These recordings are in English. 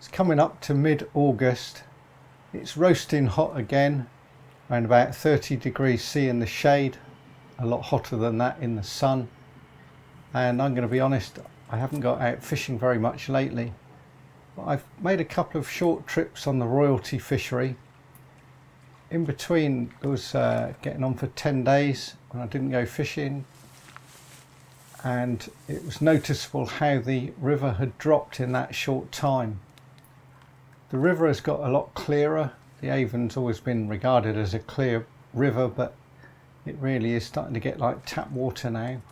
It's coming up to mid-August. It's roasting hot again, around about 30 degrees C in the shade, a lot hotter than that in the sun. And I'm going to be honest, I haven't got out fishing very much lately. But I've made a couple of short trips on the royalty fishery. In between, it was getting on for 10 days when I didn't go fishing. And it was noticeable how the river had dropped in that short time. The river has got a lot clearer. The Avon's always been regarded as a clear river, but it really is starting to get like tap water now.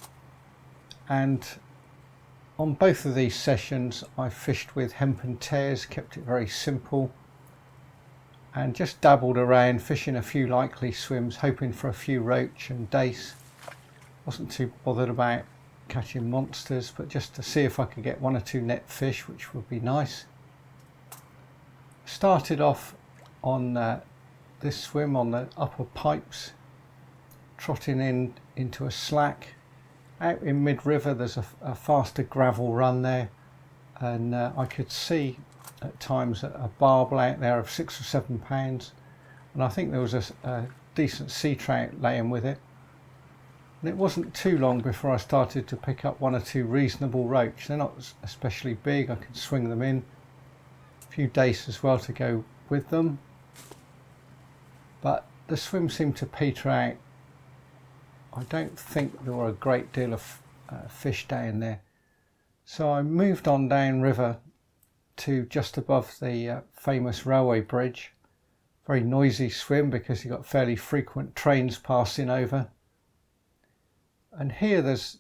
And on both of these sessions I fished with hempen tears, kept it very simple, and just dabbled around fishing a few likely swims, hoping for a few roach and dace. Wasn't too bothered about catching monsters, but just to see if I could get one or two net fish, which would be nice. Started off on this swim on the upper pipes, trotting into a slack. Out in mid-river there's a faster gravel run there, and I could see at times a barbel out there of 6 or 7 pounds, and I think there was a decent sea trout laying with it. And it wasn't too long before I started to pick up one or two reasonable roach. They're not especially big, I can swing them in. A few dace as well to go with them, but the swim seemed to peter out. I don't think there were a great deal of fish down there, so I moved on down river to just above the famous railway bridge. Very noisy swim because you've got fairly frequent trains passing over, and here there's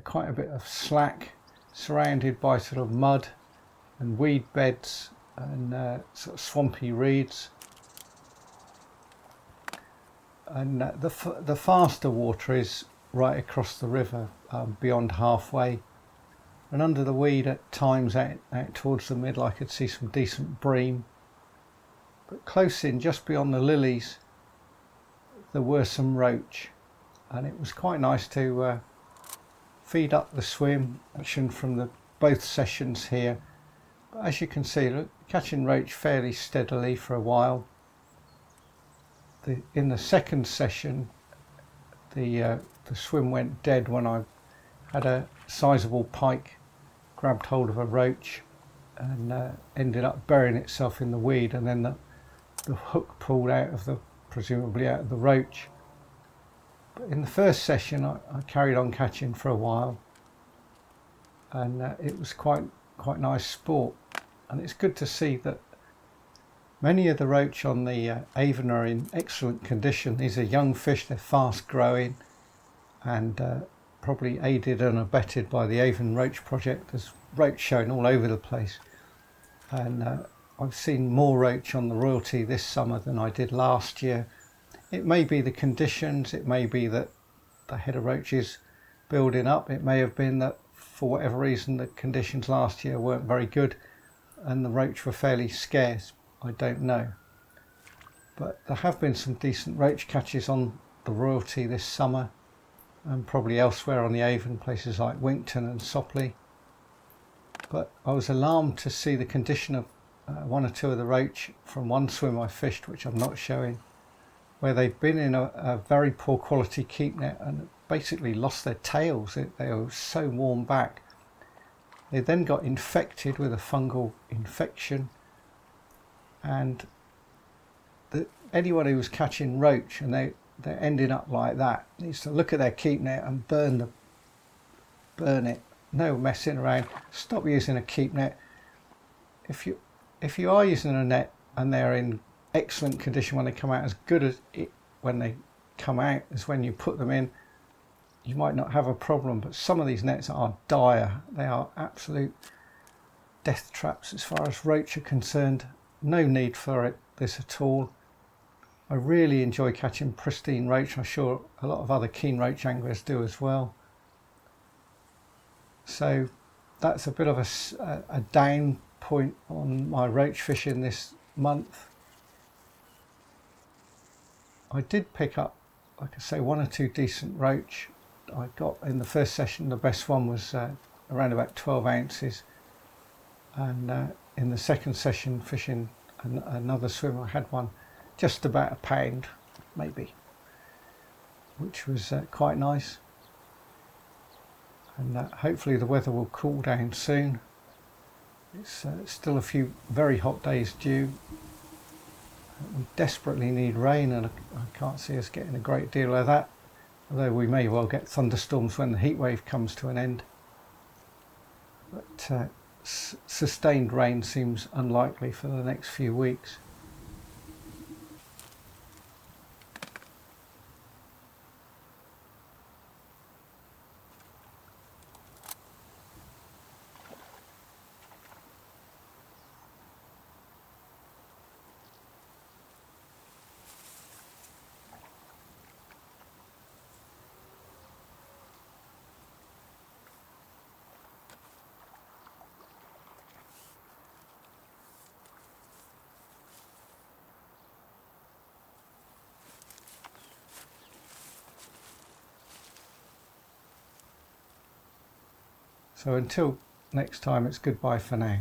quite a bit of slack surrounded by sort of mud and weed beds and sort of swampy reeds. And the faster water is right across the river, beyond halfway, and under the weed at times out towards the middle I could see some decent bream, but close in just beyond the lilies there were some roach, and it was quite nice to feed up the swim action from both sessions here. But as you can see, look, catching roach fairly steadily for a while. In the second session the swim went dead when I had a sizable pike grabbed hold of a roach and ended up burying itself in the weed, and then the hook pulled out of presumably out of the roach. But in the first session I carried on catching for a while, and it was quite nice sport. And it's good to see that many of the roach on the Avon are in excellent condition. These are young fish, they're fast growing, and probably aided and abetted by the Avon Roach Project. There's roach showing all over the place, and I've seen more roach on the royalty this summer than I did last year. It may be the conditions, it may be that the head of roach is building up, it may have been that for whatever reason the conditions last year weren't very good and the roach were fairly scarce. I don't know, but there have been some decent roach catches on the royalty this summer, and probably elsewhere on the Avon, places like Winkton and Sopley. But I was alarmed to see the condition of one or two of the roach from one swim I fished, which I'm not showing, where they've been in a very poor quality keep net and basically lost their tails. They were so worn back. They then got infected with a fungal infection, and anyone who was catching roach and they're ending up like that needs to look at their keep net and burn it. No messing around. Stop using a keep net. If you are using a net and they're in excellent condition when they come out, as good as it when they come out as when you put them in, you might not have a problem. But some of these nets are dire. They are absolute death traps as far as roach are concerned. No need for this at all. I really enjoy catching pristine roach. I'm sure a lot of other keen roach anglers do as well. So that's a bit of a down point on my roach fishing this month. I did pick up, like I say, one or two decent roach. I got in the first session, the best one was around about 12 ounces, and in the second session fishing another swim, I had one just about a pound maybe, which was quite nice. And hopefully the weather will cool down soon. It's still a few very hot days due. We desperately need rain, and I can't see us getting a great deal of that, although we may well get thunderstorms when the heat wave comes to an end. But sustained rain seems unlikely for the next few weeks. So until next time, it's goodbye for now.